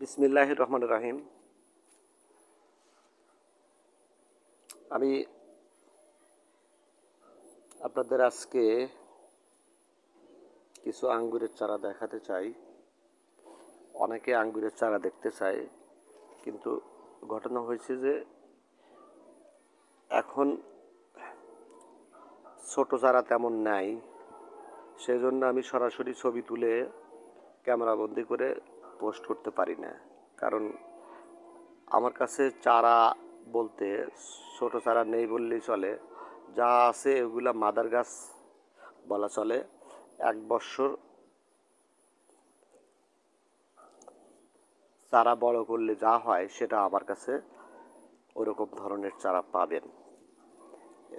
বিসমিল্লাহির রহমানির রহিম। আমি আপনাদের আজকে কিছু আঙ্গুরের চারা দেখাতে চাই। অনেকে আঙ্গুরের চারা দেখতে চায়, কিন্তু ঘটনা হয়েছে যে এখন ছোট চারা তেমন নাই। সেজন্য আমি সরাসরি ছবি তুলে ক্যামেরাবন্দি করে পোস্ট করতে পারি না, কারণ আমার কাছে চারা বলতে ছোট চারা নেই বললেই চলে। যা আছে এগুলা মাদার গাছ বলা চলে। 1 বছর চারা বড় করলে যা হয় সেটা আমার কাছে ওরকম ধরনের চারা পাবেন।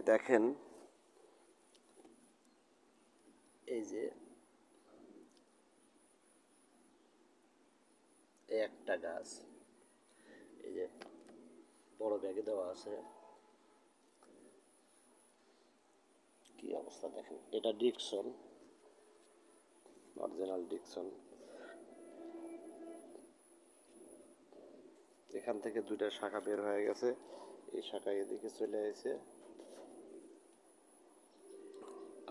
দেখেন, এই যে একটা গাছ, এই যে বড় ব্যাগে দেওয়া আছে, কি অবস্থা দেখেন। এটা ডিকসন, অরিজিনাল ডিকসন। এখান থেকে 2টা শাখা বের হয়ে গেছে, এই শাখা এদিকে চলে এসেছে,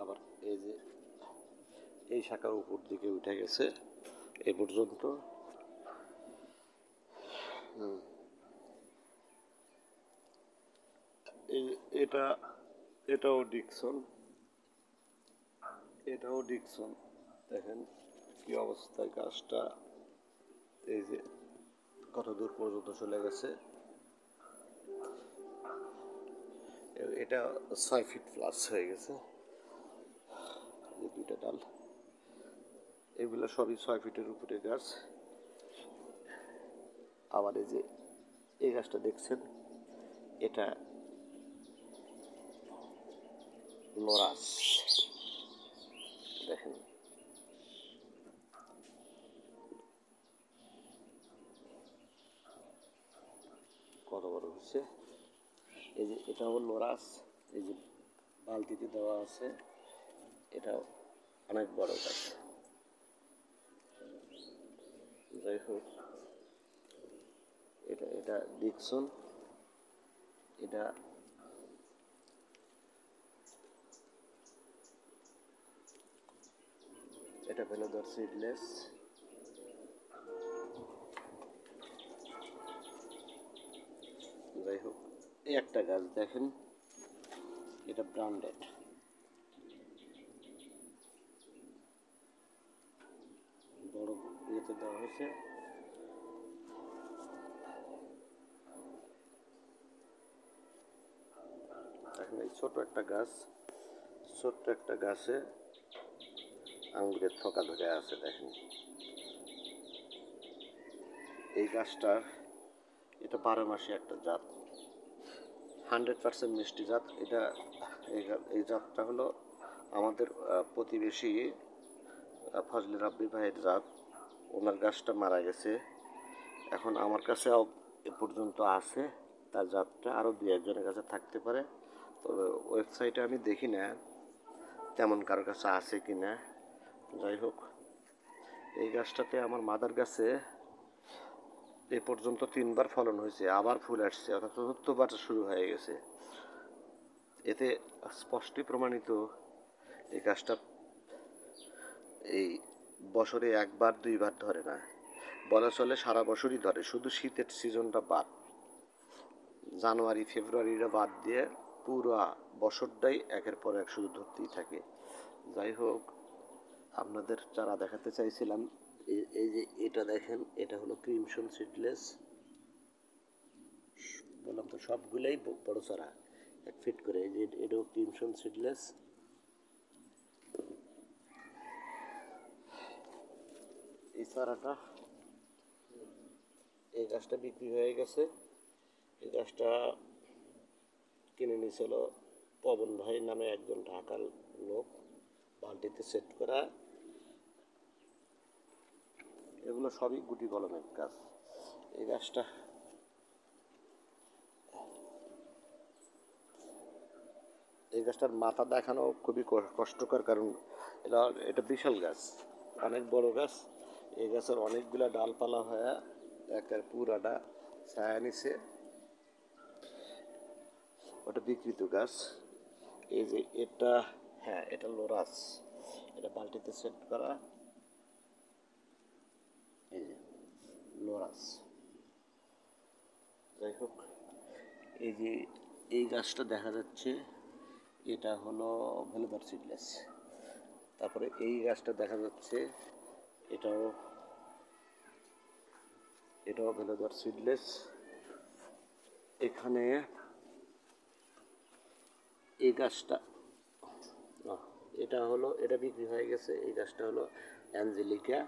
আবার এই যে এই শাখার উপর দিকে উঠে গেছে এ পর্যন্ত। এটা এটাও ডিকসন, এটাও ডিকসন। দেখেন কি অবস্থায় গাছটা, এই যে কত দূর পর্যন্ত চলে গেছে। এটা 6 ফিট প্লাস হয়ে গেছে। এই 2টা ডাল, এগুলো সবই 6 ফিটের উপরে গাছ। আবার এই যে এই গাছটা দেখছেন, এটা লোরাস। দেখেন কত বড় হচ্ছে। এই যে এটাও লোরাস, এই যে বালতিতে দেওয়া আছে, এটাও অনেক বড় গাছ। যাই হোক, এটা এটা ডিকসন, এটা এটা ভেলোদর সিডলেস। যাই হোক, এই একটা গাছ দেখেন, এটা ব্র্যান্ডেড, বড় ইয়েতে দেওয়া হয়েছে। এখন এই ছোট একটা গাছ, ছোট্ট একটা গাছে আঙ্গুরের থোকা ধরে আছে। দেখেন এই গাছটার, এটা 12 মাসে একটা জাত, 100% মিষ্টি জাত। এটা এই জাতটা হলো আমাদের প্রতিবেশী ফজলে রাব্বি ভাইয়ের জাত। ওনার গাছটা মারা গেছে, এখন আমার কাছে এ পর্যন্ত আছে তার জাতটা। আরও 2-1জনের কাছে থাকতে পারে, তবে ওয়েবসাইটে আমি দেখি না তেমন কারোর কাছে আছে কি না। যাই হোক, এই গাছটাতে আমার মাদার গাছে এ পর্যন্ত 3বার ফলন হয়েছে, আবার ফুল আসছে, অর্থাৎ 4বার শুরু হয়ে গেছে। এতে স্পষ্টই প্রমাণিত এই গাছটা এই বছরে 1-2বার ধরে না, বলা চলে সারা বছরই ধরে, শুধু শীতের সিজনটা বাদ, জানুয়ারি ফেব্রুয়ারিটা বাদ দিয়ে পুরো বছরটাই একের পর এক শুধু ধরতেই থাকে। যাই হোক, আপনাদের চারা দেখাতে চাইছিলাম। এই যে এটা দেখেন, এটা হলো ক্রিমসন সিডলেস। বললাম তো সবগুলোই বড় চারা, 1 ফিট করে। এই যে এটাও ক্রিমসন সিডলেস। এই চারাটা, এই গাছটা বিক্রি হয়ে গেছে। এই গাছটা কিনে নিয়েছিল পবন ভাই নামে একজন ঢাকার লোক, বালতিতে সেট করা। এগুলো সবই গুটি কলমের গাছ। এই গাছটা, এই গাছটার মাথা দেখানো খুবই কষ্টকর, কারণ এটা বিশাল গাছ, অনেক বড় গাছ। এই গাছের অনেকগুলা ডালপালা হয়ে একের পুরাটা ছায়া নিছে, ওটা বিকৃত গাছ। এই যে এটা, হ্যাঁ এটা লোরাস, এটা বালতিতে সেট করা, এই যে লোরাস। যাই হোক, এই যে এই গাছটা দেখা যাচ্ছে, এটা হলো ভেলোদার সিডলেস। তারপরে এই গাছটা দেখা যাচ্ছে, এটাও এটাও ভেলোদার সিডলেস। এখানে এই গাছটা, এটা হলো, এটা বিক্রি হয়ে গেছে। এই গাছটা হলো অ্যাঞ্জেলিকা।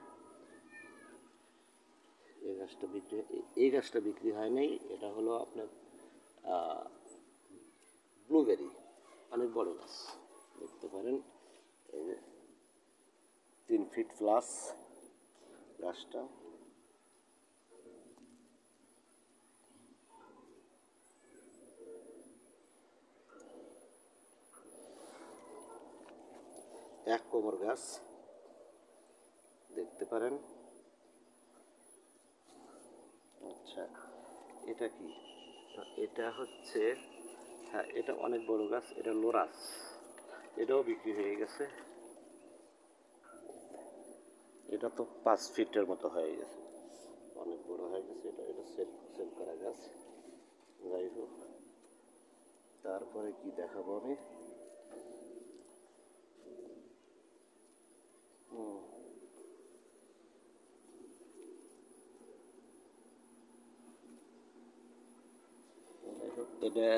এই গাছটা বিক্রি হয় নাই। এটা হলো আপনার ব্লুবেরি, অনেক বড় গাছ, দেখতে পারেন। এই যে 3 ফিট প্লাস গাছটা। এক কোমর গাছ, দেখতে পারেন। আচ্ছা, এটা কি? এটা হচ্ছে, হ্যাঁ এটা অনেক বড় গাছ, এটা লোরাস। এটাও বিক্রি হয়ে গেছে। এটা তো 5 ফিটের মতো হয়ে গেছে, অনেক বড় হয়ে গেছে। এটা এটা সেল সেল করা গাছ। যাই হোক, তারপরে কি দেখাবো আমি? যাই হোক, এটা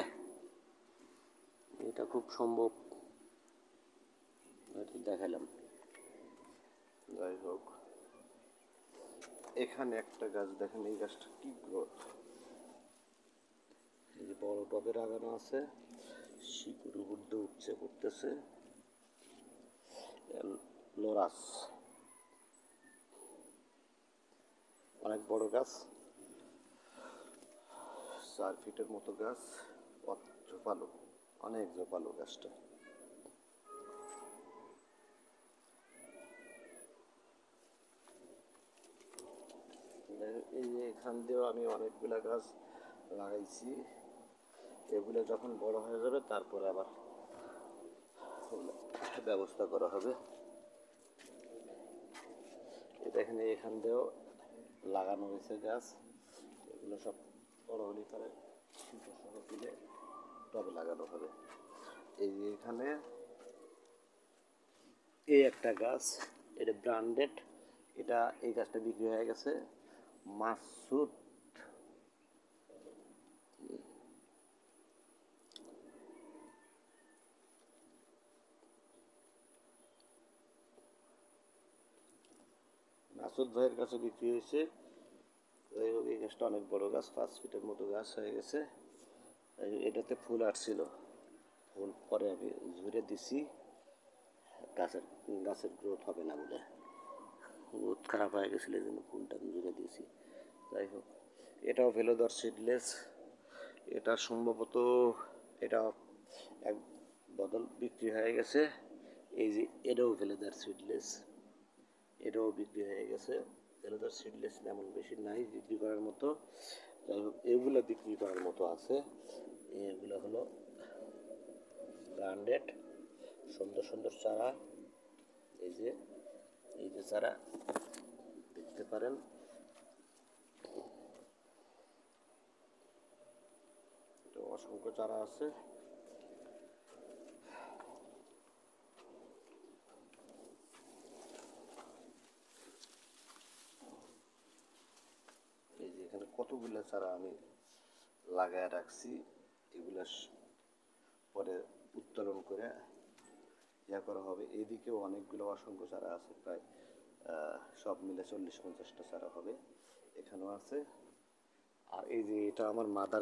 এটা খুব সম্ভব এটা দেখালাম। যাই হোক, এখানে একটা গাছ দেখেন, এই গাছটা কি গ্রোথ! এই যে বড় টবে লাগানো আছে, শিকড় উপর দিয়ে উঠছে করতেছে। লোরাস, অনেক বড় গাছ, 4 ফিটের মতো গাছ, ঝোপালো, অনেক ঝোপালো গাছটা। এই যে এখান দিয়েও আমি অনেকগুলা গাছ লাগাইছি। এগুলো যখন বড় হয়ে যাবে তারপরে আবার ব্যবস্থা করা হবে। এটা এখান দিয়েও লাগানো হয়েছে গাছ। এগুলো সব বড় হলে পরে সহ তুলে টবে লাগানো হবে। এই যে এখানে এই একটা গাছ, এটা ব্র্যান্ডেড। এটা এই গাছটা বিক্রি হয়ে গেছে। মাসুদ, মাসুদ ভাইয়ের কাছে বিক্রি হয়েছে। যাই হোক, এই গাছটা অনেক বড় গাছ, 5 ফিটের মতো গাছ হয়ে গেছে। এটাতে ফুল আসছিল, ফুল পরে আমি ঝুড়ে দিছি, গাছের গাছের গ্রোথ হবে না বলে, গ্রোথ খারাপ হয়ে গেছিলো, এই জন্য ফুলটা আমি ঝুড়ে দিয়েছি। যাই হোক, এটাও ভেলোদার সিডলেস। এটা সম্ভবত এটা এক বদল বিক্রি হয়ে গেছে। এই যে এটাও ভেলোদার সিডলেস, এটাও বিক্রি হয়ে গেছে। ভেলোদার সিডলেস এমন বেশি নাই বিক্রি করার মতো। যাই হোক, এগুলো বিক্রি করার মতো আছে। এগুলো হলো ব্র্যান্ডেড, সুন্দর সুন্দর চারা। এই যে এই যে চারা দেখতে পারেন, অসংখ্য চারা আছে। এই যে এখানে কতগুলো চারা আমি লাগায় রাখছি, এগুলা পরে উত্তোলন করে ইয়া করা হবে। এদিকেও অনেকগুলো অসংখ্য চারা আছে, প্রায় সব মিলে 40-50টা চারা হবে, এখানেও আছে। আর এই যে এটা আমার মাদার